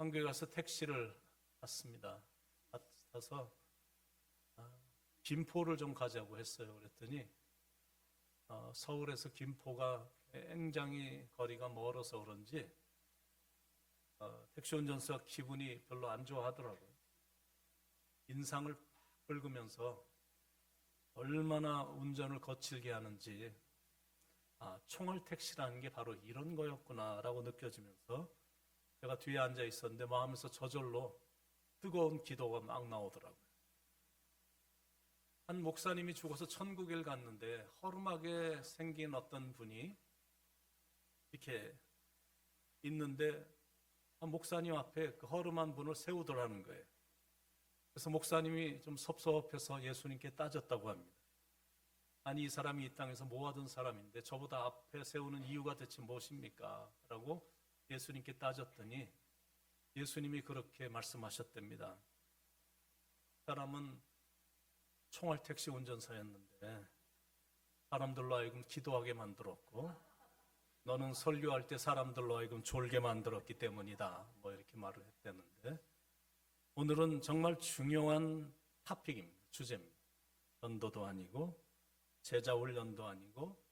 한국에 가서 택시를 탔습니다. 타서 김포를 좀 가자고 했어요. 그랬더니 서울에서 김포가 굉장히 거리가 멀어서 그런지 택시 운전사 기분이 별로 안 좋아하더라고요. 인상을 긁으면서 얼마나 운전을 거칠게 하는지 총알 택시라는 게 바로 이런 거였구나라고 느껴지면서 제가 뒤에 앉아 있었는데 마음에서 저절로 뜨거운 기도가 막 나오더라고요. 한 목사님이 죽어서 천국에 갔는데 허름하게 생긴 어떤 분이 이렇게 있는데 목사님 앞에 그 허름한 분을 세우더라는 거예요. 그래서 목사님이 좀 섭섭해서 예수님께 따졌다고 합니다. 아니, 이 사람이 이 땅에서 뭐 하던 사람인데 저보다 앞에 세우는 이유가 대체 무엇입니까? 라고 예수님께 따졌더니 예수님이 그렇게 말씀하셨답니다. 사람은 총알 택시 운전사였는데 사람들로 하여금 기도하게 만들었고 너는 설교할 때 사람들로 하여금 졸게 만들었기 때문이다. 뭐 이렇게 말을 했다는데 오늘은 정말 중요한 토픽입니다. 주제입니다. 전도도 아니고 제자 훈련도 아니고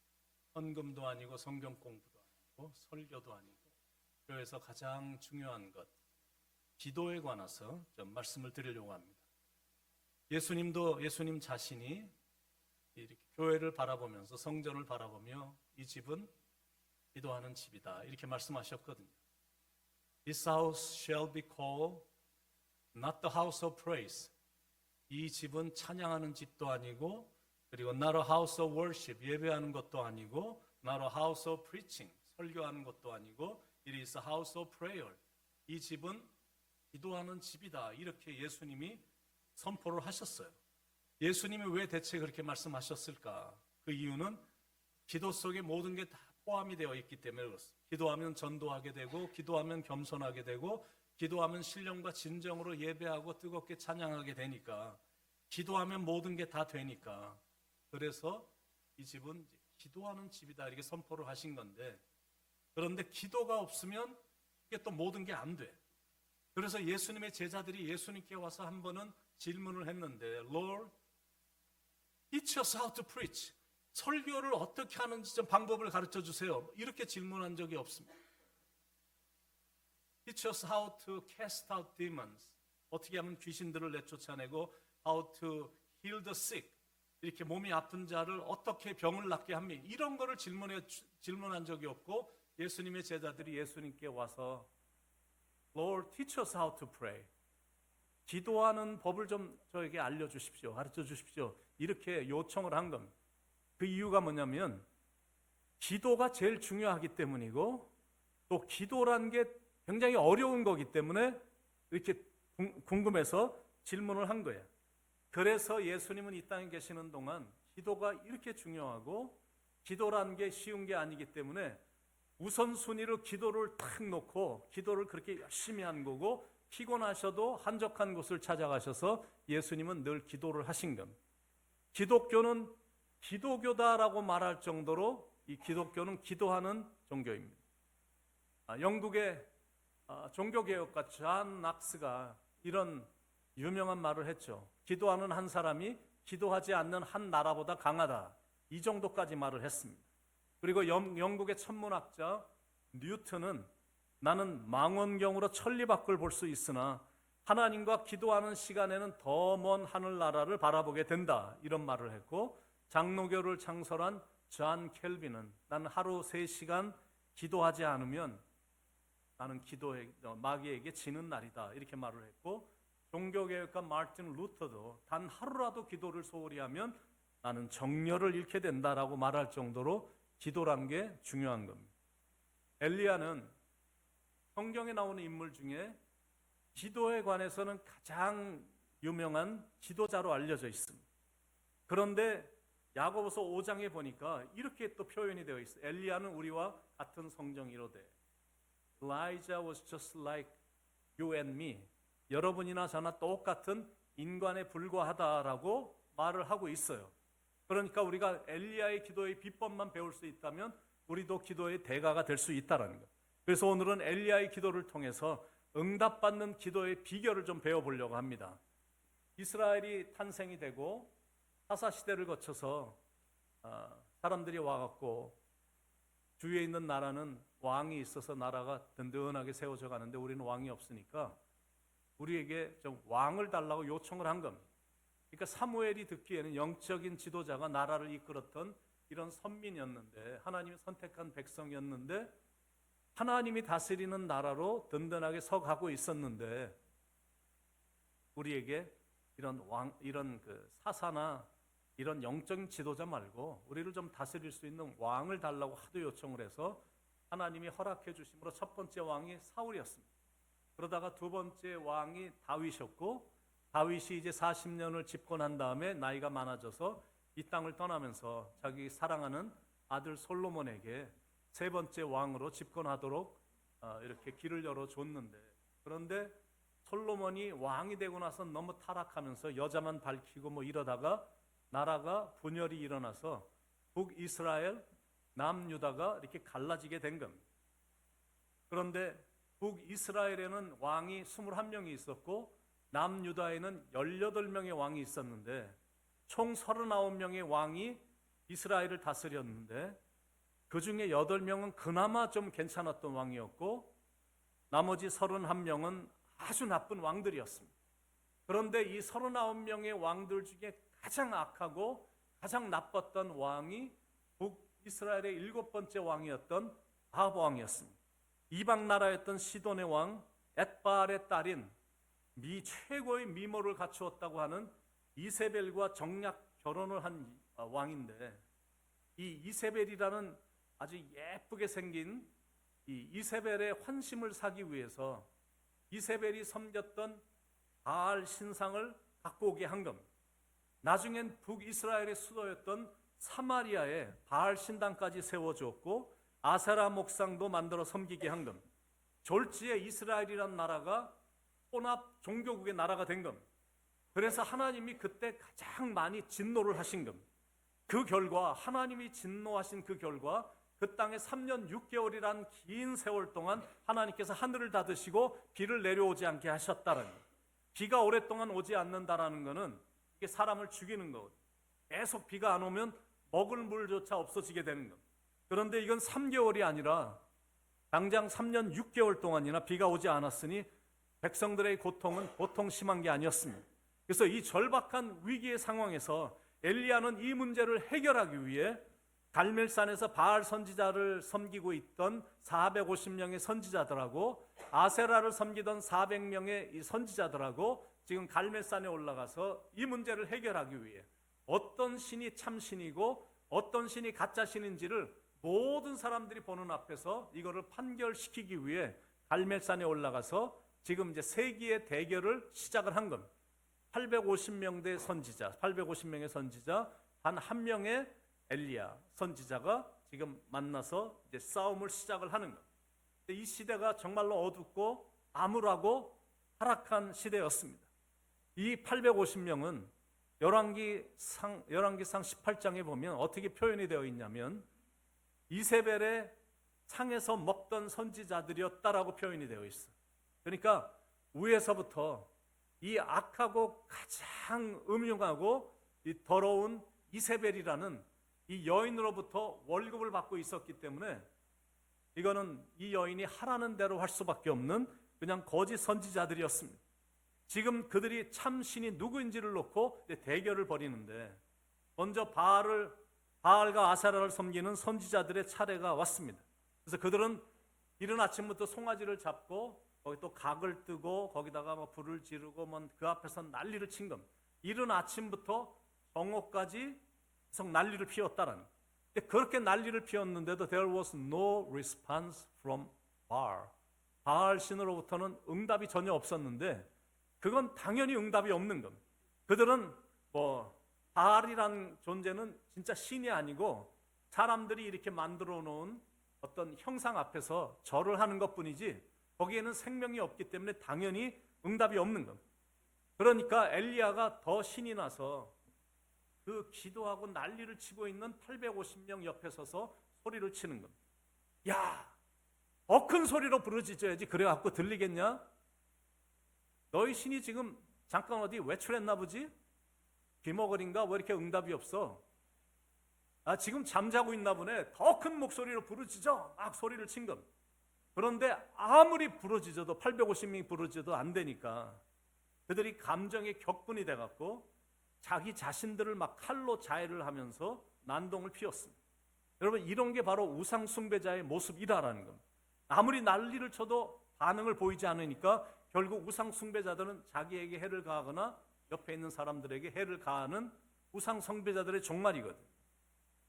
헌금도 아니고 성경 공부도 아니고 설교도 아니고 교회에서 가장 중요한 것 기도에 관해서 좀 말씀을 드리려고 합니다. 예수님 자신이 이렇게 교회를 바라보면서 성전을 바라보며 이 집은 기도하는 집이다 이렇게 말씀하셨거든요. This house shall be called not the house of praise. 이 집은 찬양하는 집도 아니고 그리고 not a house of worship 예배하는 것도 아니고 not a house of preaching 설교하는 것도 아니고 it is a house of prayer. 이 집은 기도하는 집이다 이렇게 예수님이 선포를 하셨어요. 예수님이 왜 대체 그렇게 말씀하셨을까? 그 이유는 기도 속에 모든 게 다 포함이 되어 있기 때문에 그렇습니다. 기도하면 전도하게 되고 기도하면 겸손하게 되고 기도하면 신령과 진정으로 예배하고 뜨겁게 찬양하게 되니까 기도하면 모든 게 다 되니까 그래서 이 집은 기도하는 집이다 이렇게 선포를 하신 건데 그런데 기도가 없으면 이게 또 모든 게 안 돼. 그래서 예수님의 제자들이 예수님께 와서 한 번은 질문을 했는데 Lord, teach us how to preach. 설교를 어떻게 하는지 좀 방법을 가르쳐 주세요. 이렇게 질문한 적이 없습니다. Teach us how to cast out demons. 어떻게 하면 귀신들을 내쫓아내고 how to heal the sick. 이렇게 몸이 아픈 자를 어떻게 병을 낫게 합니까? 이런 거를 질문한 적이 없고 예수님의 제자들이 예수님께 와서 Lord, teach us how to pray. 기도하는 법을 좀 저에게 알려주십시오. 가르쳐 주십시오. 이렇게 요청을 한 겁니다. 그 이유가 뭐냐면 기도가 제일 중요하기 때문이고 또 기도란 게 굉장히 어려운 거기 때문에 이렇게 궁금해서 질문을 한 거예요. 그래서 예수님은 이 땅에 계시는 동안 기도가 이렇게 중요하고 기도란 게 쉬운 게 아니기 때문에 우선순위로 기도를 탁 놓고 기도를 그렇게 열심히 한 거고 피곤하셔도 한적한 곳을 찾아가셔서 예수님은 늘 기도를 하신 겁니다. 기독교는 기도교다라고 말할 정도로 이 기독교는 기도하는 종교입니다. 영국의 종교개혁가 존 낙스가 이런 유명한 말을 했죠. 기도하는 한 사람이 기도하지 않는 한 나라보다 강하다. 이 정도까지 말을 했습니다. 그리고 영국의 천문학자 뉴턴은 나는 망원경으로 천리 밖을 볼 수 있으나 하나님과 기도하는 시간에는 더 먼 하늘나라를 바라보게 된다. 이런 말을 했고 장로교를 창설한 존 켈빈은 나는 하루 3시간 기도하지 않으면 나는 마귀에게 지는 날이다. 이렇게 말을 했고 종교개혁가 마틴 루터도 단 하루라도 기도를 소홀히 하면 나는 정열을 잃게 된다라고 말할 정도로 기도란 게 중요한 겁니다. 엘리야는 성경에 나오는 인물 중에 기도에 관해서는 가장 유명한 지도자로 알려져 있습니다. 그런데 야고보서 5장에 보니까 이렇게 또 표현이 되어 있어요. 엘리야는 우리와 같은 성정이로되 Elijah was just like you and me. 여러분이나 저나 똑같은 인간에 불과하다라고 말을 하고 있어요. 그러니까 우리가 엘리야의 기도의 비법만 배울 수 있다면 우리도 기도의 대가가 될 수 있다는 것. 그래서 오늘은 엘리야의 기도를 통해서 응답받는 기도의 비결을 좀 배워보려고 합니다. 이스라엘이 탄생이 되고 사사시대를 거쳐서 사람들이 와갖고 주위에 있는 나라는 왕이 있어서 나라가 든든하게 세워져 가는데 우리는 왕이 없으니까 우리에게 좀 왕을 달라고 요청을 한 겁니다. 그러니까 사무엘이 듣기에는 영적인 지도자가 나라를 이끌었던 이런 선민이었는데, 하나님이 선택한 백성이었는데, 하나님이 다스리는 나라로 든든하게 서가고 있었는데, 우리에게 이런 그 사사나 이런 영적인 지도자 말고 우리를 좀 다스릴 수 있는 왕을 달라고 하도 요청을 해서 하나님이 허락해 주심으로 첫 번째 왕이 사울이었습니다. 그러다가 두 번째 왕이 다윗이었고, 다윗이 이제 40년을 집권한 다음에 나이가 많아져서 이 땅을 떠나면서 자기 사랑하는 아들 솔로몬에게 세 번째 왕으로 집권하도록 이렇게 길을 열어줬는데, 그런데 솔로몬이 왕이 되고 나서 너무 타락하면서 여자만 밝히고 뭐 이러다가 나라가 분열이 일어나서 북이스라엘, 남유다가 이렇게 갈라지게 된 겁니다. 그런데 북이스라엘에는 왕이 21명이 있었고 남유다에는 18명의 왕이 있었는데 총 39명의 왕이 이스라엘을 다스렸는데 그 중에 8명은 그나마 좀 괜찮았던 왕이었고 나머지 31명은 아주 나쁜 왕들이었습니다. 그런데 이 39명의 왕들 중에 가장 악하고 가장 나빴던 왕이 북이스라엘의 7번째 왕이었던 아합 왕이었습니다. 이방 나라였던 시돈의 왕 엣바알의 딸인 최고의 미모를 갖추었다고 하는 이세벨과 정략 결혼을 한 왕인데, 이 이세벨이라는 아주 예쁘게 생긴 이 이세벨의 환심을 사기 위해서 이세벨이 섬겼던 바알 신상을 갖고 오게 한 겁니다. 나중엔 북이스라엘의 수도였던 사마리아에 바알 신당까지 세워주었고 아세라 목상도 만들어 섬기게 한 겁니다. 졸지에 이스라엘이란 나라가 혼합 종교국의 나라가 된 겁니다. 그래서 하나님이 그때 가장 많이 진노를 하신 겁니다. 그 결과 하나님이 진노하신 그 결과 그 땅에 3년 6개월이란 긴 세월 동안 하나님께서 하늘을 닫으시고 비를 내려오지 않게 하셨다는 거예요. 비가 오랫동안 오지 않는다라는 것은 이게 사람을 죽이는 거거든요. 계속 비가 안 오면 먹을 물조차 없어지게 되는 겁니다. 그런데 이건 3개월이 아니라 당장 3년 6개월 동안이나 비가 오지 않았으니 백성들의 고통은 보통 심한 게 아니었습니다. 그래서 이 절박한 위기의 상황에서 엘리야는 이 문제를 해결하기 위해 갈멜산에서 바알 선지자를 섬기고 있던 450명의 선지자들하고 아세라를 섬기던 400명의 이 선지자들하고 지금 갈멜산에 올라가서 이 문제를 해결하기 위해 어떤 신이 참 신이고 어떤 신이 가짜 신인지를 모든 사람들이 보는 앞에서 이거를 판결시키기 위해 갈멜산에 올라가서 지금 이제 세기의 대결을 시작을 한 겁니다. 850명의 선지자, 단 한 명의 엘리야 선지자가 지금 만나서 이제 싸움을 시작을 하는 겁니다. 이 시대가 정말로 어둡고 암울하고 타락한 시대였습니다. 이 850명은 열왕기상 18장에 보면 어떻게 표현이 되어 있냐면 이세벨의 상에서 먹던 선지자들이었다라고 표현이 되어 있어요. 그러니까 위에서부터 이 악하고 가장 음흉하고 이 더러운 이세벨이라는 이 여인으로부터 월급을 받고 있었기 때문에 이거는 이 여인이 하라는 대로 할 수밖에 없는 그냥 거짓 선지자들이었습니다. 지금 그들이 참 신이 누구인지를 놓고 대결을 벌이는데 먼저 바알과 아세라를 섬기는 선지자들의 차례가 왔습니다. 그래서 그들은 이른 아침부터 송아지를 잡고 거기 또 각을 뜨고 거기다가 뭐 불을 지르고 뭐 그 앞에서 난리를 친 겁니다. 이른 아침부터 정오까지 계속 난리를 피웠다라는. 그렇게 난리를 피웠는데도 there was no response from Baal. 바알 신으로부터는 응답이 전혀 없었는데 그건 당연히 응답이 없는 겁니다. 그들은 바알이라는 존재는 진짜 신이 아니고 사람들이 이렇게 만들어 놓은 어떤 형상 앞에서 절을 하는 것뿐이지 거기에는 생명이 없기 때문에 당연히 응답이 없는 겁니다. 그러니까 엘리야가 더 신이 나서 그 기도하고 난리를 치고 있는 850명 옆에 서서 소리를 치는 겁니다. 야, 더 큰 소리로 부르짖어야지 그래갖고 들리겠냐? 너희 신이 지금 잠깐 어디 외출했나 보지? 귀머거린가? 왜 이렇게 응답이 없어? 지금 잠자고 있나 보네. 더 큰 목소리로 부르짖어. 막 소리를 친 겁니다. 그런데 아무리 부르짖어도 850명이 부르짖어도 안 되니까 그들이 감정의 격분이 돼갖고 자기 자신들을 막 칼로 자해를 하면서 난동을 피웠습니다. 여러분, 이런 게 바로 우상 숭배자의 모습이라는 겁니다. 아무리 난리를 쳐도 반응을 보이지 않으니까 결국 우상 숭배자들은 자기에게 해를 가하거나 옆에 있는 사람들에게 해를 가하는 우상 숭배자들의 종말이거든.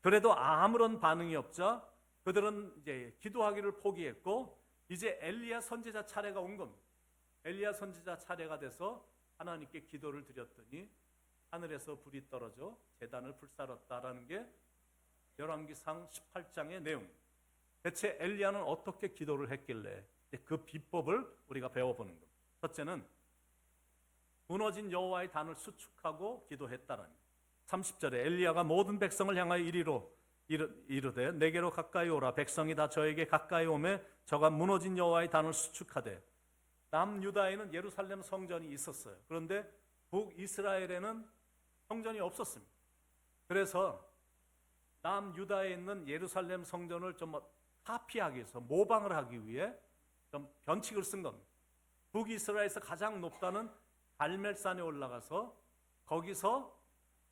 그래도 아무런 반응이 없자 그들은 이제 기도하기를 포기했고 이제 엘리야 선지자 차례가 온 겁니다. 엘리야 선지자 차례가 돼서 하나님께 기도를 드렸더니 하늘에서 불이 떨어져 제단을 불살랐다라는 게 열왕기상 18장의 내용. 대체 엘리야는 어떻게 기도를 했길래 그 비법을 우리가 배워보는 겁니다. 첫째는 무너진 여호와의 단을 수축하고 기도했다라는 겁니다. 30절에 엘리야가 모든 백성을 향하여 이르되 내게로 가까이 오라. 백성이 다 저에게 가까이 오매 저가 무너진 여호와의 단을 수축하되. 남유다에는 예루살렘 성전이 있었어요. 그런데 북이스라엘에는 성전이 없었습니다. 그래서 남유다에 있는 예루살렘 성전을 좀 카피하기 위해서 모방을 하기 위해 좀 변칙을 쓴 겁니다. 북이스라엘에서 가장 높다는 갈멜산에 올라가서 거기서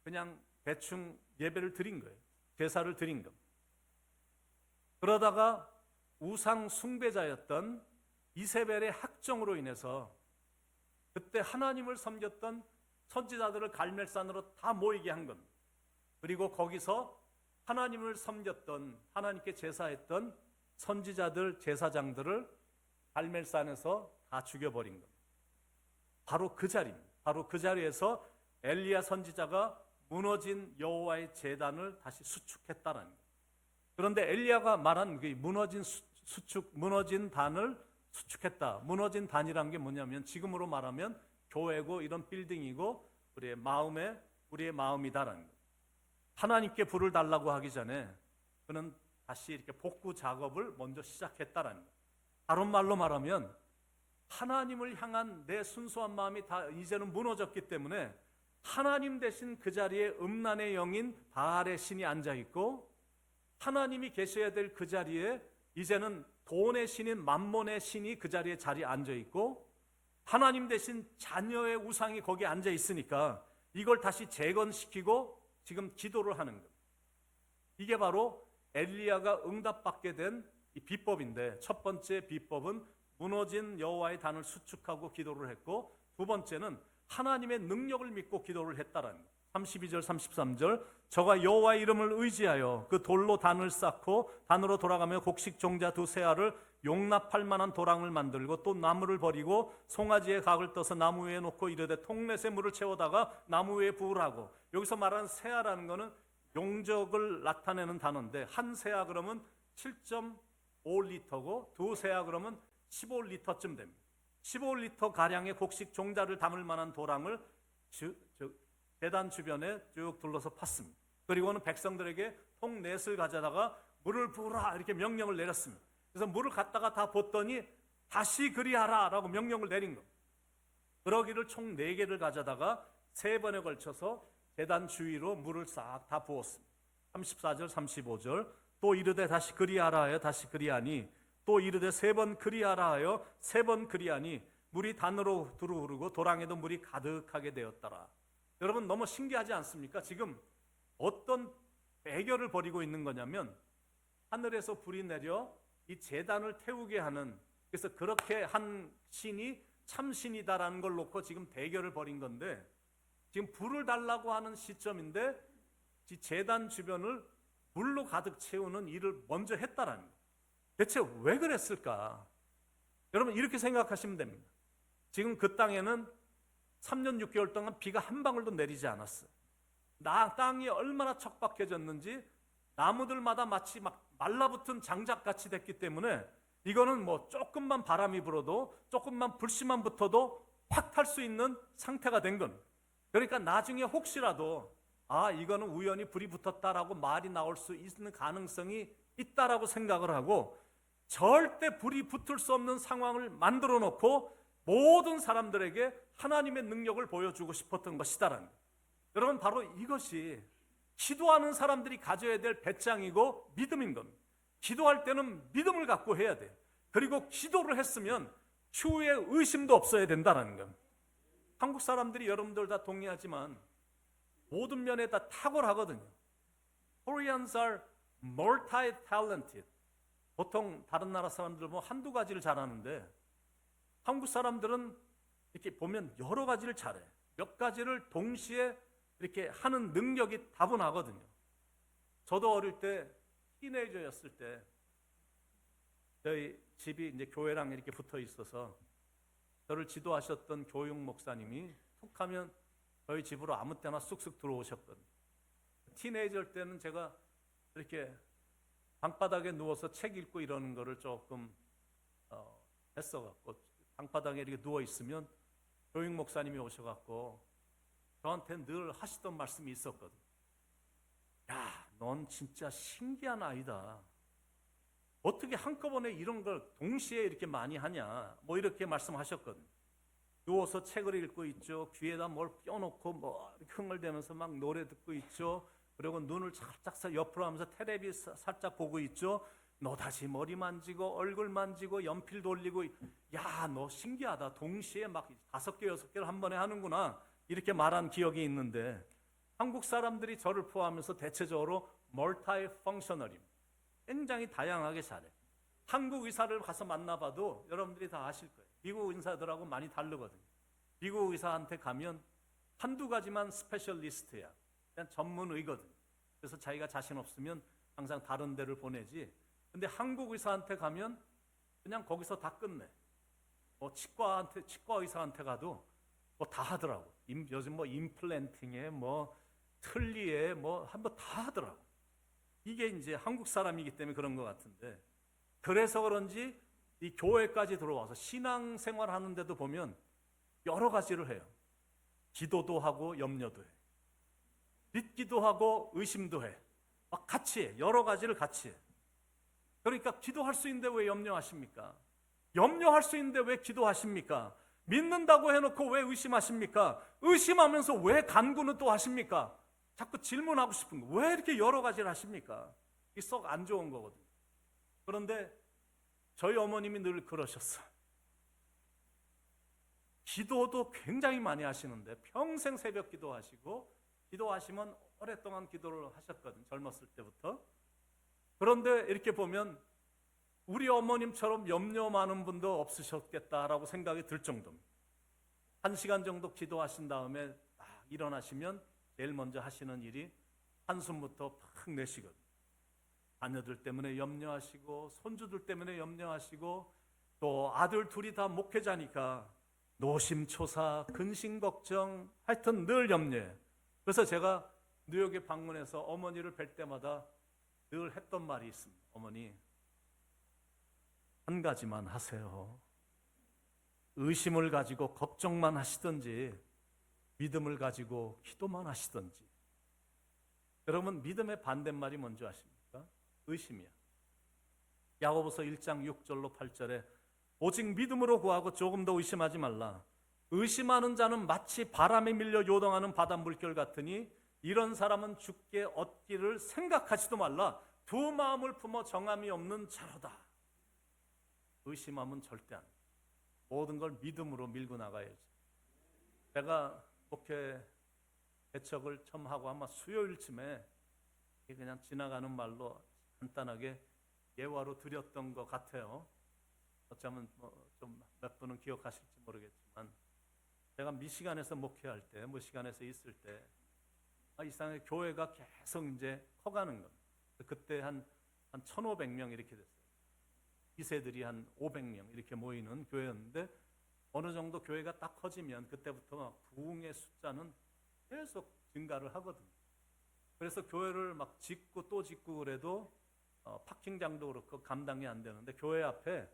그냥 대충 예배를 드린 거예요. 제사를 드린 겁니다. 그러다가 우상 숭배자였던 이세벨의 학정으로 인해서 그때 하나님을 섬겼던 선지자들을 갈멜산으로 다 모이게 한 겁니다. 그리고 거기서 하나님을 섬겼던, 하나님께 제사했던 선지자들, 제사장들을 갈멜산에서 다 죽여버린 겁니다. 바로 그 자리입니다. 바로 그 자리에서 엘리야 선지자가 무너진 여호와의 제단을 다시 수축했다라는 거예요. 그런데 엘리야가 말한 그 무너진 단을 수축했다. 무너진 단이란 게 뭐냐면 지금으로 말하면 교회고 이런 빌딩이고 우리의 마음이다라는 거예요. 하나님께 불을 달라고 하기 전에 그는 다시 이렇게 복구 작업을 먼저 시작했다라는 거예요. 다른 말로 말하면 하나님을 향한 내 순수한 마음이 다 이제는 무너졌기 때문에 하나님 대신 그 자리에 음란의 영인 바알의 신이 앉아있고 하나님이 계셔야 될 그 자리에 이제는 돈의 신인 만몬의 신이 그 자리에 앉아있고 하나님 대신 자녀의 우상이 거기에 앉아있으니까 이걸 다시 재건시키고 지금 기도를 하는 겁니다. 이게 바로 엘리야가 응답받게 된 이 비법인데 첫 번째 비법은 무너진 여호와의 단을 수축하고 기도를 했고 두 번째는 하나님의 능력을 믿고 기도를 했다라는 거예요. 32절 33절 저가 여호와의 이름을 의지하여 그 돌로 단을 쌓고 단으로 돌아가며 곡식 종자 두세 알을 용납할 만한 도랑을 만들고 또 나무를 버리고 송아지의 각을 떠서 나무 위에 놓고 이르되 통넷에 물을 채우다가 나무 위에 부으라고. 여기서 말하는 세아라는 것은 용적을 나타내는 단어인데 한 세아 그러면 7.5리터고 두 세아 그러면 15리터쯤 됩니다. 15리터 가량의 곡식 종자를 담을 만한 도랑을 제단 주변에 쭉 둘러서 팠습니다. 그리고는 백성들에게 통넷을 가져다가 물을 부으라 이렇게 명령을 내렸습니다. 그래서 물을 갖다가 다 붓더니 다시 그리하라 라고 명령을 내린 겁니다. 그러기를 총 4개를 가져다가 3번에 걸쳐서 제단 주위로 물을 싹 다 부었습니다. 34절 35절 또 이르되 다시 그리하라 하여 다시 그리하니 또 이르되 3번 그리하라 하여 3번 그리하니 물이 단으로 두루 흐르고 도랑에도 물이 가득하게 되었더라. 여러분 너무 신기하지 않습니까? 지금 어떤 배결을 벌이고 있는 거냐면 하늘에서 불이 내려 이 제단을 태우게 하는, 그래서 그렇게 한 신이 참신이다라는 걸 놓고 지금 대결을 벌인 건데 지금 불을 달라고 하는 시점인데 이 제단 주변을 물로 가득 채우는 일을 먼저 했다라는 거예요. 대체 왜 그랬을까? 여러분 이렇게 생각하시면 됩니다. 지금 그 땅에는 3년 6개월 동안 비가 한 방울도 내리지 않았어요. 땅이 얼마나 척박해졌는지 나무들마다 마치 막 말라붙은 장작같이 됐기 때문에 이거는 뭐 조금만 바람이 불어도 조금만 불씨만 붙어도 확 탈 수 있는 상태가 된 겁니다. 그러니까 나중에 혹시라도 이거는 우연히 불이 붙었다라고 말이 나올 수 있는 가능성이 있다라고 생각을 하고 절대 불이 붙을 수 없는 상황을 만들어 놓고 모든 사람들에게 하나님의 능력을 보여주고 싶었던 것이다라는 거예요. 여러분, 바로 이것이 기도하는 사람들이 가져야 될 배짱이고 믿음인 겁니다. 기도할 때는 믿음을 갖고 해야 돼요. 그리고 기도를 했으면 추후에 의심도 없어야 된다는 겁니다. 한국 사람들이 여러분들 다 동의하지만 모든 면에 다 탁월하거든요. Koreans are multi-talented. 보통 다른 나라 사람들 보면 한두 가지를 잘하는데 한국 사람들은 이렇게 보면 여러 가지를 잘해. 몇 가지를 동시에 이렇게 하는 능력이 다분하거든요. 저도 어릴 때 티네이저였을 때 저희 집이 이제 교회랑 이렇게 붙어 있어서 저를 지도하셨던 교육 목사님이 툭 하면 저희 집으로 아무 때나 쑥쑥 들어오셨거든요. 티네이저 때는 제가 이렇게 방바닥에 누워서 책 읽고 이러는 거를 조금 했어갖고 방바닥에 이렇게 누워 있으면 교육 목사님이 오셔갖고 저한테 늘 하시던 말씀이 있었거든요. 야, 넌 진짜 신기한 아이다. 어떻게 한꺼번에 이런 걸 동시에 이렇게 많이 하냐? 뭐 이렇게 말씀하셨거든요. 누워서 책을 읽고 있죠. 귀에다 뭘 껴놓고 뭐 흥얼대면서 막 노래 듣고 있죠. 그리고 눈을 살짝 옆으로 하면서 텔레비 살짝 보고 있죠. 너 다시 머리 만지고 얼굴 만지고 연필 돌리고, 야, 너 신기하다. 동시에 막 5개, 6개를 한 번에 하는구나. 이렇게 말한 기억이 있는데 한국 사람들이 저를 포함해서 대체적으로 멀티펑셔널입니다. 굉장히 다양하게 잘해. 한국 의사를 가서 만나봐도 여러분들이 다 아실 거예요. 미국 의사들하고 많이 다르거든요. 미국 의사한테 가면 한두 가지만 스페셜리스트야. 그냥 전문의거든요. 그래서 자기가 자신 없으면 항상 다른 데를 보내지. 근데 한국 의사한테 가면 그냥 거기서 다 끝내. 뭐 치과 의사한테 가도 뭐 다 하더라고. 요즘 뭐 임플란팅에 뭐 틀니에 뭐 한번 다 하더라고. 이게 이제 한국 사람이기 때문에 그런 것 같은데, 그래서 그런지 이 교회까지 들어와서 신앙생활 하는데도 보면 여러 가지를 해요. 기도도 하고 염려도 해. 믿기도 하고 의심도 해. 막 같이 해. 여러 가지를 같이 해. 그러니까 기도할 수 있는데 왜 염려하십니까? 염려할 수 있는데 왜 기도하십니까? 믿는다고 해놓고 왜 의심하십니까? 의심하면서 왜 간구는 또 하십니까? 자꾸 질문하고 싶은 거. 왜 이렇게 여러 가지를 하십니까? 이게 썩 안 좋은 거거든요. 그런데 저희 어머님이 늘 그러셨어요. 기도도 굉장히 많이 하시는데 평생 새벽 기도하시고, 기도하시면 오랫동안 기도를 하셨거든요. 젊었을 때부터. 그런데 이렇게 보면 우리 어머님처럼 염려 많은 분도 없으셨겠다라고 생각이 들 정도입니다. 1시간 정도 기도하신 다음에 일어나시면 제일 먼저 하시는 일이 한숨부터 팍 내시거든요. 자녀들 때문에 염려하시고 손주들 때문에 염려하시고, 또 아들 둘이 다 목회자니까 노심초사, 근심걱정, 하여튼 늘 염려해. 그래서 제가 뉴욕에 방문해서 어머니를 뵐 때마다 늘 했던 말이 있습니다. 어머니, 한 가지만 하세요. 의심을 가지고 걱정만 하시든지 믿음을 가지고 기도만 하시든지. 여러분, 믿음의 반대말이 뭔지 아십니까? 의심이야. 야고보서 1장 6절로 8절에 오직 믿음으로 구하고 조금 더 의심하지 말라. 의심하는 자는 마치 바람에 밀려 요동하는 바닷물결 같으니 이런 사람은 죽게 얻기를 생각하지도 말라. 두 마음을 품어 정함이 없는 자로다. 의심하면 절대 안 돼. 모든 걸 믿음으로 밀고 나가야지. 제가 목회 개척을 처음 하고 아마 수요일쯤에 그냥 지나가는 말로 간단하게 예화로 드렸던 것 같아요. 어쩌면 좀 몇 분은 기억하실지 모르겠지만, 제가 미시간에서 목회할 때, 미시간에서 있을 때 이상하게 교회가 계속 이제 커가는 겁니다. 그때 한 1,500명 이렇게 됐어요. 2세들이 한 500명 이렇게 모이는 교회였는데, 어느 정도 교회가 딱 커지면 그때부터 부흥의 숫자는 계속 증가를 하거든요. 그래서 교회를 막 짓고 또 짓고 그래도 파킹장도 그렇고 감당이 안 되는데, 교회 앞에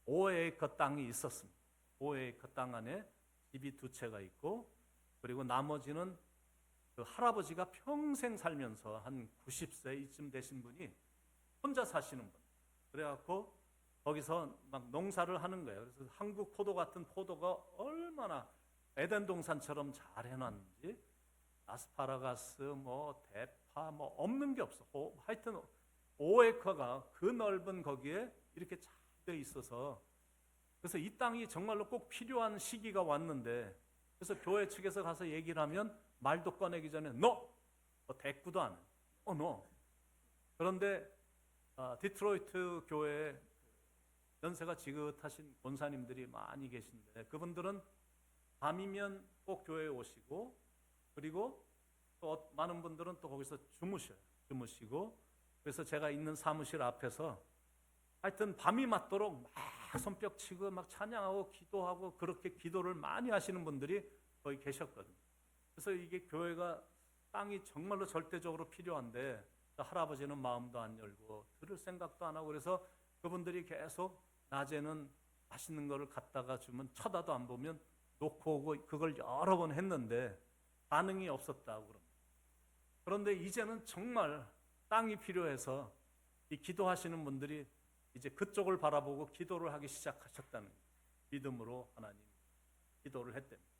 5에이커 땅이 있었습니다. 5에이커 땅 안에 집이 2채가 있고, 그리고 나머지는 그 할아버지가 평생 살면서 한 90세 이쯤 되신 분이 혼자 사시는 분. 그래갖고 거기서 막 농사를 하는 거예요. 그래서 한국 포도 같은 포도가 얼마나 에덴 동산처럼 잘 해놨는지, 아스파라가스, 뭐 대파, 뭐 없는 게 없어. 하여튼 5에커가 그 넓은 거기에 이렇게 잘 돼 있어서, 그래서 이 땅이 정말로 꼭 필요한 시기가 왔는데, 그래서 교회 측에서 가서 얘기를 하면 말도 꺼내기 전에 NO! 대꾸도 안 해. NO! 그런데 디트로이트 교회에 연세가 지긋하신 권사님들이 많이 계신데, 그분들은 밤이면 꼭 교회에 오시고, 그리고 또 많은 분들은 또 거기서 주무시고, 그래서 제가 있는 사무실 앞에서 하여튼 밤이 맞도록 막 손뼉 치고 막 찬양하고 기도하고 그렇게 기도를 많이 하시는 분들이 거기 계셨거든요. 그래서 이게 교회가 땅이 정말로 절대적으로 필요한데, 할아버지는 마음도 안 열고 들을 생각도 안 하고, 그래서 그분들이 계속 낮에는 맛있는 거를 갖다가 주면 쳐다도 안 보면 놓고 오고, 그걸 여러 번 했는데 반응이 없었다고 그럽니다. 그런데 이제는 정말 땅이 필요해서 이 기도하시는 분들이 이제 그쪽을 바라보고 기도를 하기 시작하셨다는 거예요. 믿음으로 하나님 기도를 했답니다.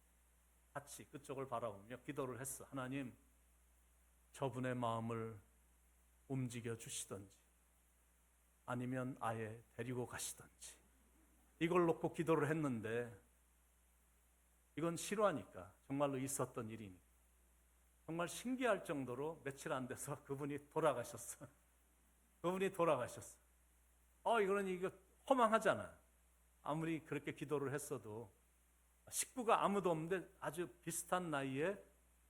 같이 그쪽을 바라보며 기도를 했어. 하나님, 저분의 마음을 움직여 주시던지 아니면 아예 데리고 가시던지, 이걸 놓고 기도를 했는데, 이건 실화니까 정말로 있었던 일이니까 정말 신기할 정도로 며칠 안 돼서 그분이 돌아가셨어. 그분이 돌아가셨어. 이거는 이거 허망하잖아. 아무리 그렇게 기도를 했어도 식구가 아무도 없는데 아주 비슷한 나이에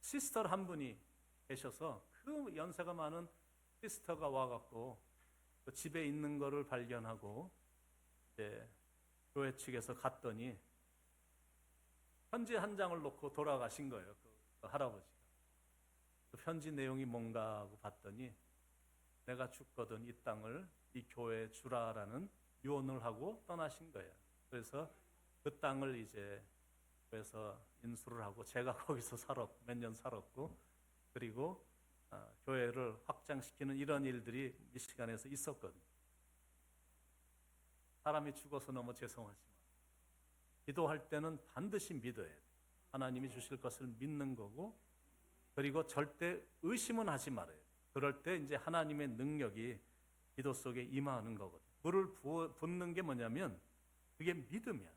시스터 한 분이 계셔서, 그 연세가 많은 시스터가 와갖고 그 집에 있는 거를 발견하고 이제 교회 측에서 갔더니 편지 한 장을 놓고 돌아가신 거예요. 그 할아버지가. 그 편지 내용이 뭔가 하고 봤더니, 내가 죽거든 이 땅을 이 교회에 주라라는 유언을 하고 떠나신 거예요. 그래서 그 땅을 이제 교회에서 인수를 하고, 제가 거기서 몇 년 살았고, 그리고 교회를 확장시키는 이런 일들이 미시간에서 있었거든요. 사람이 죽어서 너무 죄송하지만 기도할 때는 반드시 믿어야 돼요. 하나님이 주실 것을 믿는 거고, 그리고 절대 의심은 하지 말아요. 그럴 때 이제 하나님의 능력이 기도 속에 임하는 거거든요. 물을 붓는 게 뭐냐면 그게 믿음이야.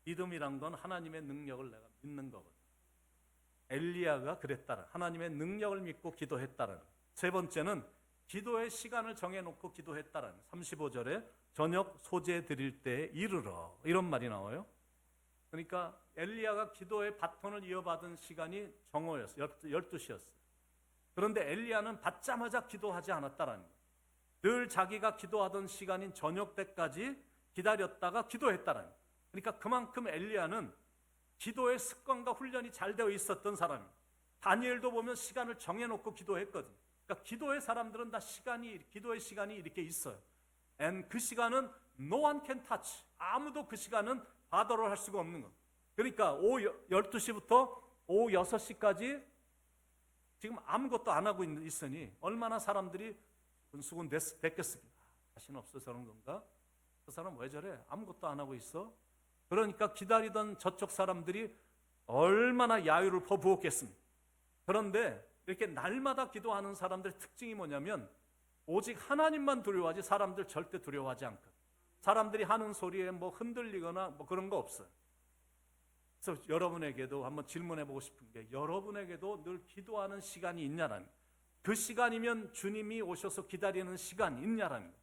믿음이란 건 하나님의 능력을 내가 믿는 거거든요. 엘리야가 그랬다는, 하나님의 능력을 믿고 기도했다는. 세 번째는 기도의 시간을 정해놓고 기도했다는. 35절에 저녁 소재 드릴 때에 이르러, 이런 말이 나와요. 그러니까 엘리야가 기도의 바톤을 이어받은 시간이 정오였어요. 12시였어요. 그런데 엘리야는 받자마자 기도하지 않았다라는 거예요. 늘 자기가 기도하던 시간인 저녁 때까지 기다렸다가 기도했다라는 거예요. 그러니까 그만큼 엘리야는 기도의 습관과 훈련이 잘 되어 있었던 사람입니다. 다니엘도 보면 시간을 정해놓고 기도했거든요. 그러니까 기도의 사람들은 다 기도의 시간이 이렇게 있어요. And 그 시간은 no one can touch. 아무도 그 시간은 바더를 할 수가 없는 거예요. 그러니까 오후 12시부터 오후 6시까지 지금 아무것도 안 하고 있으니 얼마나 사람들이 분수군 됐겠습니까? 자신 없어서 그런 건가? 그 사람 왜 저래? 아무것도 안 하고 있어? 그러니까 기다리던 저쪽 사람들이 얼마나 야유를 퍼부었겠습니까? 그런데 이렇게 날마다 기도하는 사람들의 특징이 뭐냐면, 오직 하나님만 두려워하지 사람들 절대 두려워하지 않거든. 사람들이 하는 소리에 뭐 흔들리거나 뭐 그런 거 없어요. 그래서 여러분에게도 한번 질문해 보고 싶은 게, 여러분에게도 늘 기도하는 시간이 있냐라는 거예요. 그 시간이면 주님이 오셔서 기다리는 시간이 있냐라는 거예요.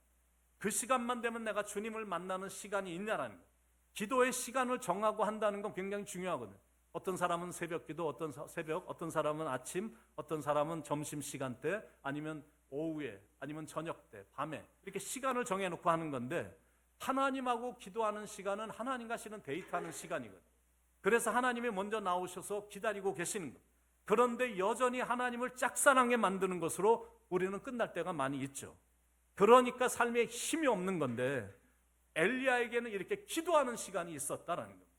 그 시간만 되면 내가 주님을 만나는 시간이 있냐라는 거예요. 기도의 시간을 정하고 한다는 건 굉장히 중요하거든요. 어떤 사람은 새벽 기도, 어떤 사람은 아침, 어떤 사람은 점심 시간대, 아니면 오후에, 아니면 저녁 때, 밤에, 이렇게 시간을 정해놓고 하는 건데, 하나님하고 기도하는 시간은 하나님과 실은 데이트하는 시간이거든요. 그래서 하나님이 먼저 나오셔서 기다리고 계시는 거예요. 그런데 여전히 하나님을 짝사랑하게 만드는 것으로 우리는 끝날 때가 많이 있죠. 그러니까 삶에 힘이 없는 건데, 엘리야에게는 이렇게 기도하는 시간이 있었다는 겁니다.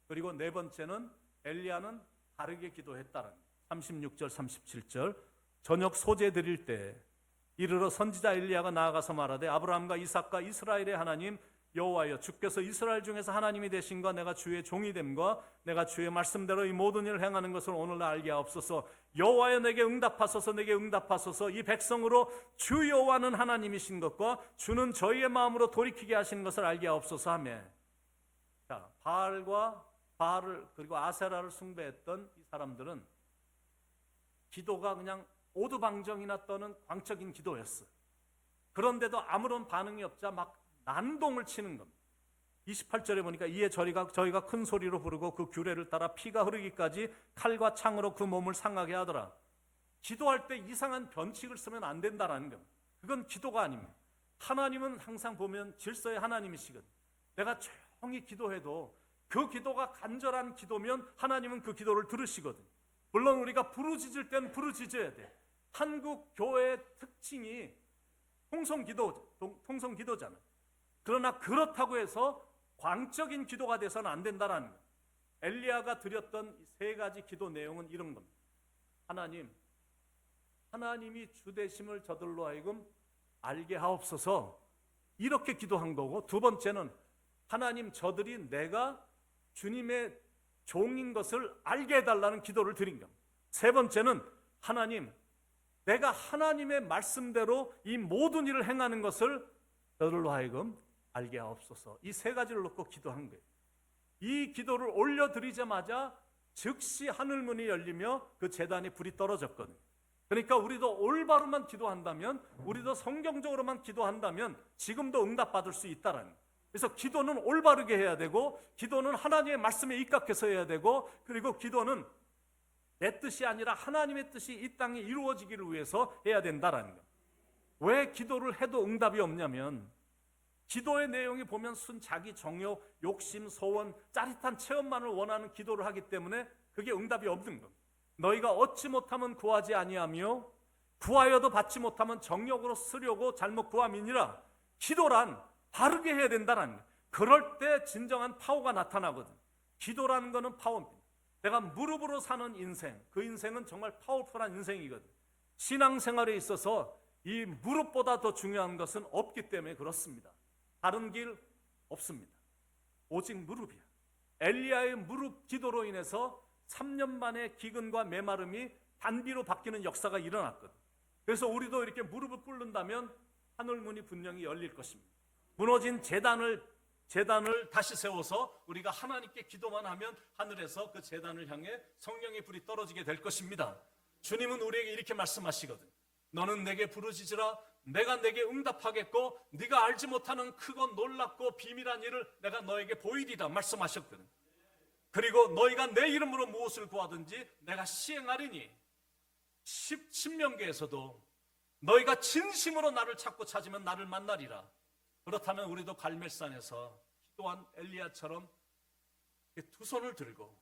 그리고 네 번째는 엘리야는 다르게 기도했다는 거예요. 36절 37절 저녁 소재 드릴 때 이르러 선지자 엘리야가 나아가서 말하되 아브라함과 이삭과 이스라엘의 하나님 여호와여, 주께서 이스라엘 중에서 하나님이 되신과 내가 주의 종이 됨과 내가 주의 말씀대로 이 모든 일을 행하는 것을 오늘날 알게 하옵소서. 여호와여, 내게 응답하소서. 내게 응답하소서. 이 백성으로 주 여호와는 하나님이신 것과 주는 저희의 마음으로 돌이키게 하시는 것을 알게 하옵소서 하며, 자, 바알을 그리고 아세라를 숭배했던 이 사람들은 기도가 그냥 오두방정이나 떠는 광적인 기도였어. 그런데도 아무런 반응이 없자 막 난동을 치는 겁니다. 28절에 보니까 이에 저희가 큰 소리로 부르고 그 규례를 따라 피가 흐르기까지 칼과 창으로 그 몸을 상하게 하더라. 기도할 때 이상한 변칙을 쓰면 안 된다라는 겁니다. 그건 기도가 아닙니다. 하나님은 항상 보면 질서의 하나님이시거든요. 내가 조용히 기도해도 그 기도가 간절한 기도면 하나님은 그 기도를 들으시거든요. 물론 우리가 부르짖을 때는 부르짖어야 돼. 한국 교회의 특징이 통성기도잖아요. 그러나 그렇다고 해서 광적인 기도가 돼서는 안 된다는 거예요. 엘리야가 드렸던 세 가지 기도 내용은 이런 겁니다. 하나님이 주되심을 저들로 하여금 알게 하옵소서, 이렇게 기도한 거고, 두 번째는 하나님, 저들이 내가 주님의 종인 것을 알게 해달라는 기도를 드린 겁니다. 세 번째는 하나님, 내가 하나님의 말씀대로 이 모든 일을 행하는 것을 저들로 하여금 알게 하옵소서. 이 세 가지를 놓고 기도한 거예요. 이 기도를 올려드리자마자 즉시 하늘문이 열리며 그 제단에 불이 떨어졌거든요. 그러니까 우리도 올바로만 기도한다면, 우리도 성경적으로만 기도한다면 지금도 응답받을 수 있다라는 거예요. 그래서 기도는 올바르게 해야 되고, 기도는 하나님의 말씀에 입각해서 해야 되고, 그리고 기도는 내 뜻이 아니라 하나님의 뜻이 이 땅에 이루어지기를 위해서 해야 된다라는 거예요. 왜 기도를 해도 응답이 없냐면, 기도의 내용이 보면 자기 정욕, 욕심, 소원, 짜릿한 체험만을 원하는 기도를 하기 때문에 그게 응답이 없는 겁니다. 너희가 얻지 못하면 구하지 아니하며 구하여도 받지 못하면 정욕으로 쓰려고 잘못 구함이니라. 기도란 바르게 해야 된다는 거예요. 그럴 때 진정한 파워가 나타나거든. 기도라는 거는 파워입니다. 내가 무릎으로 사는 인생, 그 인생은 정말 파워풀한 인생이거든. 신앙생활에 있어서 이 무릎보다 더 중요한 것은 없기 때문에 그렇습니다. 다른 길 없습니다. 오직 무릎이야. 엘리야의 무릎 기도로 인해서 3년 만에 기근과 메마름이 단비로 바뀌는 역사가 일어났거든. 그래서 우리도 이렇게 무릎을 꿇는다면 하늘문이 분명히 열릴 것입니다. 무너진 제단을 다시 세워서 우리가 하나님께 기도만 하면 하늘에서 그 제단을 향해 성령의 불이 떨어지게 될 것입니다. 주님은 우리에게 이렇게 말씀하시거든. 너는 내게 부르짖으라, 내가 내게 응답하겠고 네가 알지 못하는 크고 놀랍고 비밀한 일을 내가 너에게 보이리라 말씀하셨거든. 그리고 너희가 내 이름으로 무엇을 구하든지 내가 시행하리니. 신명기에서도 너희가 진심으로 나를 찾고 찾으면 나를 만나리라. 그렇다면 우리도 갈멜산에서 기도한 엘리야처럼 두 손을 들고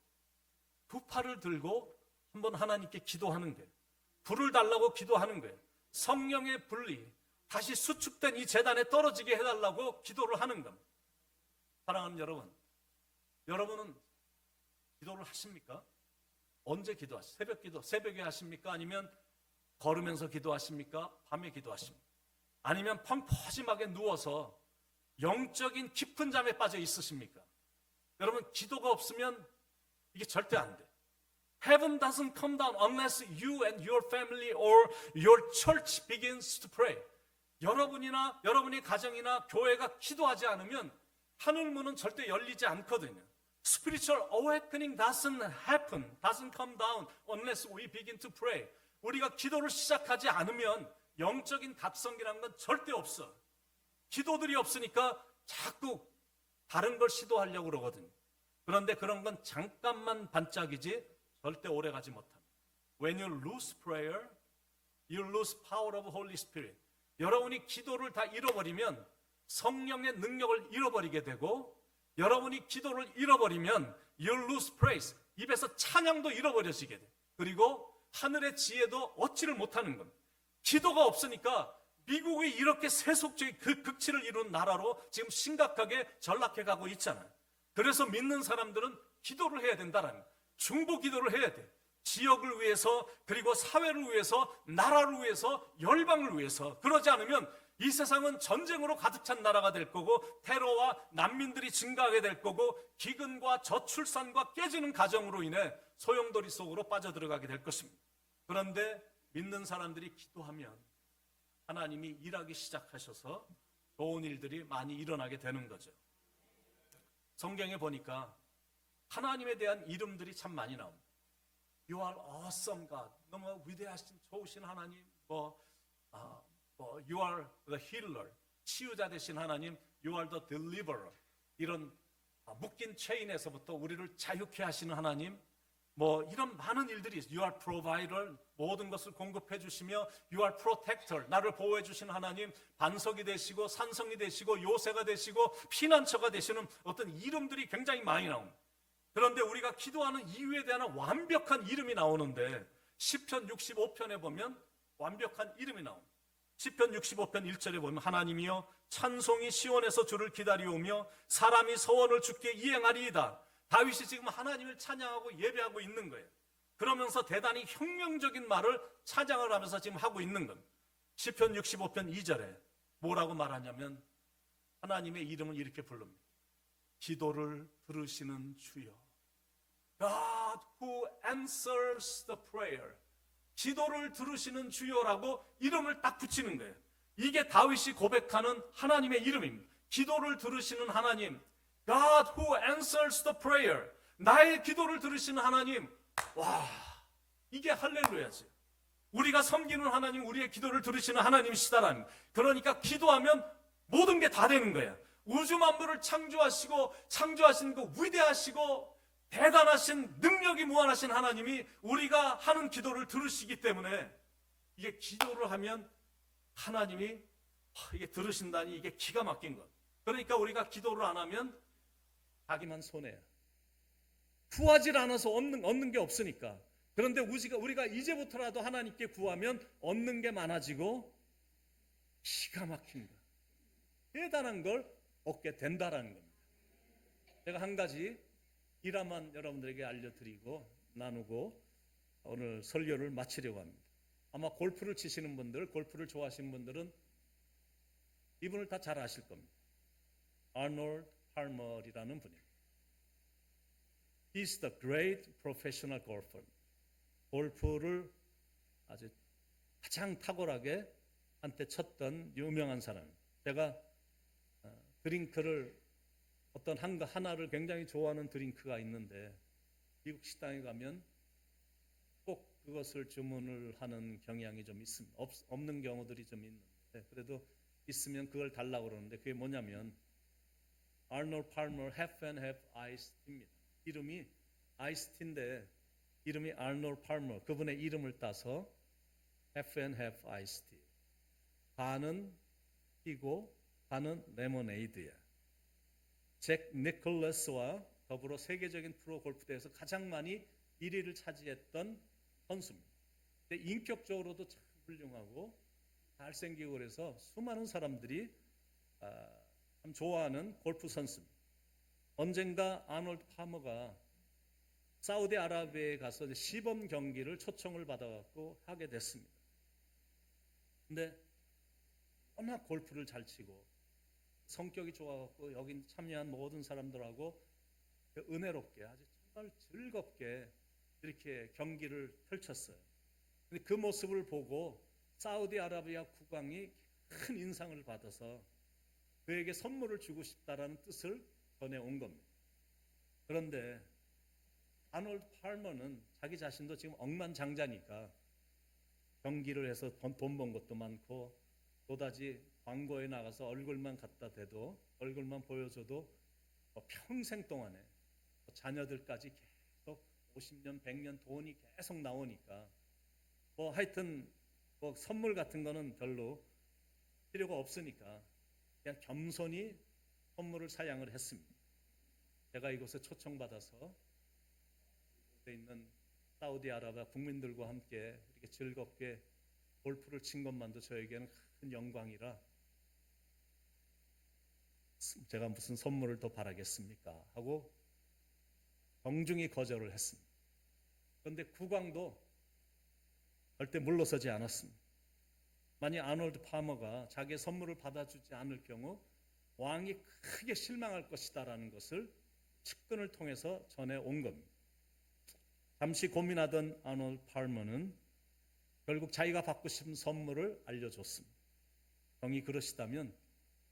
두 팔을 들고 한번 하나님께 기도하는 거예요. 불을 달라고 기도하는 거예요. 성령의 불이 다시 수축된 이 제단에 떨어지게 해달라고 기도를 하는 겁니다. 사랑하는 여러분, 여러분은 기도를 하십니까? 언제 기도하십니까? 새벽 기도, 새벽에 하십니까? 아니면 걸으면서 기도하십니까? 밤에 기도하십니까? 아니면 펑퍼짐하게 누워서 영적인 깊은 잠에 빠져 있으십니까? 여러분, 기도가 없으면 이게 절대 안 돼. Heaven doesn't come down unless you and your family or your church begins to pray. 여러분이나 여러분의 가정이나 교회가 기도하지 않으면 하늘문은 절대 열리지 않거든요. Spiritual awakening doesn't happen, doesn't come down unless we begin to pray. 우리가 기도를 시작하지 않으면 영적인 각성이라는 건 절대 없어. 기도들이 없으니까 자꾸 다른 걸 시도하려고 그러거든요. 그런데 그런 건 잠깐만 반짝이지 절대 오래 가지 못합니다. When you lose prayer, you lose power of Holy Spirit. 여러분이 기도를 다 잃어버리면 성령의 능력을 잃어버리게 되고, 여러분이 기도를 잃어버리면 you lose praise. 입에서 찬양도 잃어버려지게 돼. 그리고 하늘의 지혜도 얻지를 못하는 겁니다. 기도가 없으니까 미국이 이렇게 세속적인 그 극치를 이룬 나라로 지금 심각하게 전락해 가고 있잖아요. 그래서 믿는 사람들은 기도를 해야 된다는 거예요. 중보 기도를 해야 돼. 지역을 위해서, 그리고 사회를 위해서, 나라를 위해서, 열방을 위해서. 그러지 않으면 이 세상은 전쟁으로 가득 찬 나라가 될 거고, 테러와 난민들이 증가하게 될 거고, 기근과 저출산과 깨지는 가정으로 인해 소용돌이 속으로 빠져들어가게 될 것입니다. 그런데 믿는 사람들이 기도하면 하나님이 일하기 시작하셔서 좋은 일들이 많이 일어나게 되는 거죠. 성경에 보니까 하나님에 대한 이름들이 참 많이 나옵니다. You are awesome God. 너무 위대하신 좋으신 하나님. You are the healer. 치유자 되신 하나님. You are the deliverer. 이런 묶인 체인에서부터 우리를 자유케 하시는 하나님. 이런 많은 일들이 있어요. You are provider. 모든 것을 공급해 주시며, You are protector. 나를 보호해 주시는 하나님. 반석이 되시고 산성이 되시고 요새가 되시고 피난처가 되시는 어떤 이름들이 굉장히 많이 나옵니다. 그런데 우리가 기도하는 이유에 대한 완벽한 이름이 나오는데, 시편 65편에 보면 완벽한 이름이 나옵니다. 시편 65편 1절에 보면 하나님이여 찬송이 시온에서 주를 기다리오며 사람이 서원을 주께 이행하리이다. 다윗이 지금 하나님을 찬양하고 예배하고 있는 거예요. 그러면서 대단히 혁명적인 말을 찬양을 하면서 지금 하고 있는 겁니다. 시편 65편 2절에 뭐라고 말하냐면 하나님의 이름을 이렇게 부릅니다. 기도를 들으시는 주여. God who answers the prayer. 기도를 들으시는 주여라고 이름을 딱 붙이는 거예요. 이게 다윗이 고백하는 하나님의 이름입니다. 기도를 들으시는 하나님. God who answers the prayer. 나의 기도를 들으시는 하나님. 와, 이게 할렐루야지. 우리가 섬기는 하나님, 우리의 기도를 들으시는 하나님이시다라는. 그러니까 기도하면 모든 게 다 되는 거예요. 우주 만물을 창조하신 그 위대하시고 대단하신 능력이 무한하신 하나님이 우리가 하는 기도를 들으시기 때문에, 이게 기도를 하면 하나님이 이게 들으신다니, 이게 기가 막힌 것. 그러니까 우리가 기도를 안 하면 자기만 손해야. 구하질 않아서 얻는 게 없으니까. 그런데 우리가 이제부터라도 하나님께 구하면 얻는 게 많아지고 기가 막힌 것, 대단한 걸 얻게 된다라는 겁니다. 제가 한 가지 일화만 여러분들에게 알려드리고 나누고 오늘 설교를 마치려고 합니다. 아마 골프를 치시는 분들, 골프를 좋아하시는 분들은 이분을 다 잘 아실 겁니다. 아놀드 팔머이라는 분입니다. He's the great professional golfer. 골프를 아주 가장 탁월하게 한때 쳤던 유명한 사람. 제가 드링크를 어떤 하나를 굉장히 좋아하는 드링크가 있는데 미국 식당에 가면 꼭 그것을 주문을 하는 경향이 좀 있습니다. 없는 경우들이 좀 있는데 그래도 있으면 그걸 달라고 그러는데 그게 뭐냐면 아놀드 팔머 half and half iced tea입니다. 이름이 아이스티인데 이름이 아놀드 팔머, 그분의 이름을 따서 half and half iced tea. 반은 티고 반은 레모네이드야. 잭 니콜러스와 더불어 세계적인 프로 골프 대회에서 가장 많이 1위를 차지했던 선수입니다. 근데 인격적으로도 참 훌륭하고 잘생기고 그래서 수많은 사람들이 참 좋아하는 골프 선수입니다. 언젠가 아놀드 팔머가 사우디아라비아에 가서 시범 경기를 초청을 받아갖고 하게 됐습니다. 근데 워낙 골프를 잘 치고 성격이 좋아갖고 여기 참여한 모든 사람들하고 은혜롭게 아주 정말 즐겁게 이렇게 경기를 펼쳤어요. 근데 그 모습을 보고 사우디아라비아 국왕이 큰 인상을 받아서 그에게 선물을 주고 싶다라는 뜻을 전해온 겁니다. 그런데 아놀드 팔머는 자기 자신도 지금 억만장자니까 경기를 해서 돈 번 것도 많고 또다시 광고에 나가서 얼굴만 갖다 대도 얼굴만 보여줘도 평생 동안에 자녀들까지 계속 50년, 100년 돈이 계속 나오니까 하여튼 선물 같은 거는 별로 필요가 없으니까 그냥 겸손히 선물을 사양을 했습니다. 제가 이곳에 초청받아서 돼 있는 사우디아라비아 국민들과 함께 이렇게 즐겁게 골프를 친 것만도 저에게는 큰 영광이라 제가 무슨 선물을 더 바라겠습니까? 하고 정중히 거절을 했습니다. 그런데 국왕도 절대 물러서지 않았습니다. 만약 아놀드 파머가 자기의 선물을 받아주지 않을 경우 왕이 크게 실망할 것이다라는 것을 측근을 통해서 전해온 겁니다. 잠시 고민하던 아놀드 파머는 결국 자기가 받고 싶은 선물을 알려줬습니다. 형이 그러시다면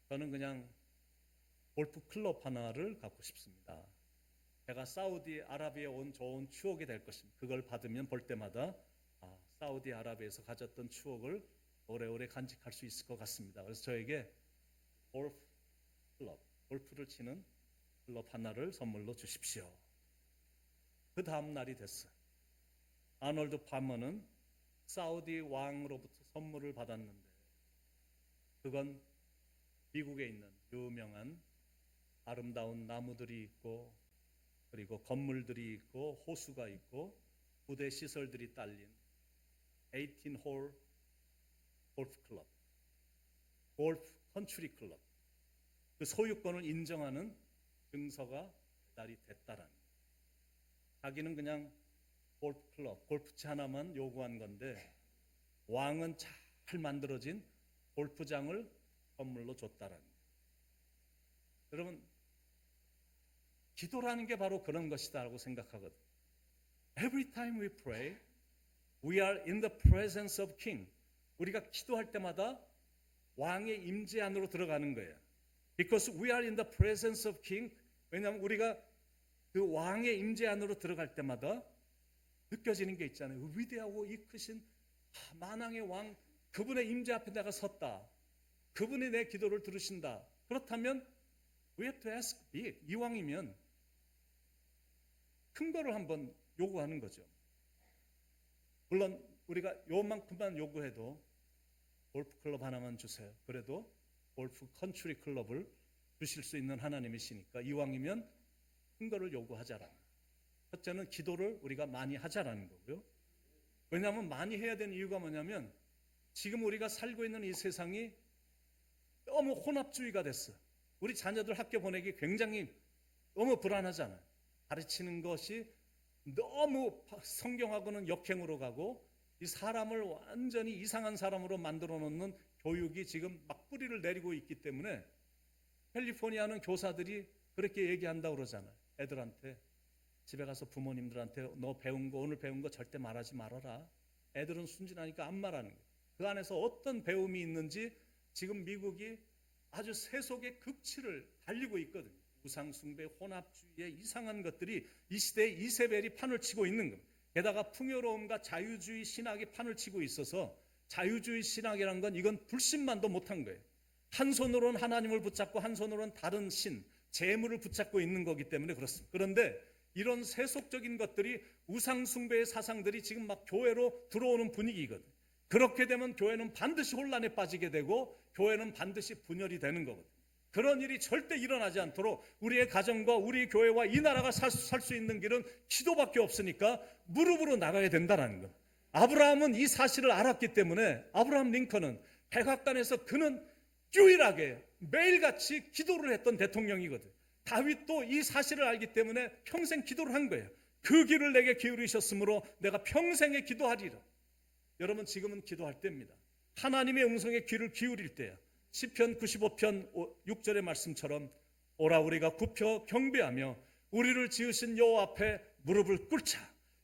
저는 그냥 골프 클럽 하나를 갖고 싶습니다. 제가 사우디아라비아에 온 좋은 추억이 될 것입니다. 그걸 받으면 볼 때마다 사우디아라비아에서 가졌던 추억을 오래오래 간직할 수 있을 것 같습니다. 그래서 저에게 골프 클럽, 골프를 치는 클럽 하나를 선물로 주십시오. 그 다음 날이 됐어요. 아놀드 파머는 사우디 왕으로부터 선물을 받았는데 그건 미국에 있는 유명한 아름다운 나무들이 있고 그리고 건물들이 있고 호수가 있고 부대 시설들이 딸린 18홀 골프 클럽, 골프 컨트리 클럽, 그 소유권을 인정하는 증서가 배달이 됐다라는 거예요. 자기는 그냥 골프 클럽, 골프채 하나만 요구한 건데 왕은 잘 만들어진 골프장을 선물로 줬다라는 거예요. 여러분, 기도라는 게 바로 그런 것이다라고 생각하거든요. Every time we pray, we are in the presence of King. 우리가 기도할 때마다 왕의 임재 안으로 들어가는 거예요. Because we are in the presence of King. 왜냐하면 우리가 그 왕의 임재 안으로 들어갈 때마다 느껴지는 게 있잖아요. 위대하고 이 크신 만왕의 왕, 그분의 임재 앞에 내가 섰다. 그분이 내 기도를 들으신다. 그렇다면 we have to ask big. 이왕이면 큰 거를 한번 요구하는 거죠. 물론 우리가 요만큼만 요구해도 골프 클럽 하나만 주세요. 그래도 골프 컨트리 클럽을 주실 수 있는 하나님이시니까 이왕이면 큰 거를 요구하자라는 거예요. 첫째는 기도를 우리가 많이 하자라는 거고요. 왜냐하면 많이 해야 되는 이유가 뭐냐면 지금 우리가 살고 있는 이 세상이 너무 혼합주의가 됐어요. 우리 자녀들 학교 보내기 굉장히 너무 불안하잖아요. 가르치는 것이 너무 성경하고는 역행으로 가고 이 사람을 완전히 이상한 사람으로 만들어 놓는 교육이 지금 막 뿌리를 내리고 있기 때문에 캘리포니아는 교사들이 그렇게 얘기한다고 그러잖아요. 애들한테 집에 가서 부모님들한테 너 배운 거 오늘 배운 거 절대 말하지 말아라. 애들은 순진하니까 안 말하는 거예요. 그 안에서 어떤 배움이 있는지 지금 미국이 아주 세속의 극치를 달리고 있거든요. 우상숭배, 혼합주의의 이상한 것들이 이 시대에 이세벨이 판을 치고 있는 겁니다. 게다가 풍요로움과 자유주의 신학이 판을 치고 있어서 자유주의 신학이란 건 이건 불신만도 못한 거예요. 한 손으로는 하나님을 붙잡고 한 손으로는 다른 신, 재물을 붙잡고 있는 거기 때문에 그렇습니다. 그런데 이런 세속적인 것들이 우상숭배의 사상들이 지금 막 교회로 들어오는 분위기거든요. 그렇게 되면 교회는 반드시 혼란에 빠지게 되고 교회는 반드시 분열이 되는 거거든요. 그런 일이 절대 일어나지 않도록 우리의 가정과 우리 교회와 이 나라가 살 수 있는 길은 기도밖에 없으니까 무릎으로 나가야 된다는 것. 아브라함은 이 사실을 알았기 때문에 아브라함 링컨은 백악관에서 그는 유일하게 매일같이 기도를 했던 대통령이거든. 다윗도 이 사실을 알기 때문에 평생 기도를 한 거예요. 그 길을 내게 기울이셨으므로 내가 평생에 기도하리라. 여러분 지금은 기도할 때입니다. 하나님의 음성에 귀를 기울일 때야. 시편 95편 6절의 말씀처럼 오라 우리가 굽혀 경배하며 우리를 지으신 여호와 앞에 무릎을 꿇자.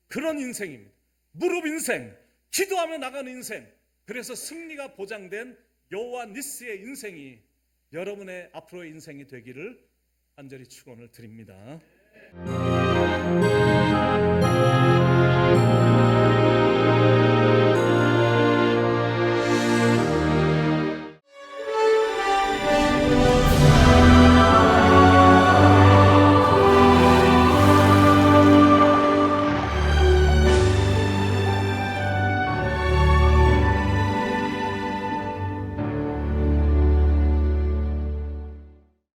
그런 인생입니다. 무릎 인생, 기도하며 나가는 인생. 그래서 승리가 보장된 여호와 니스의 인생이 여러분의 앞으로의 인생이 되기를 간절히 축원을 드립니다.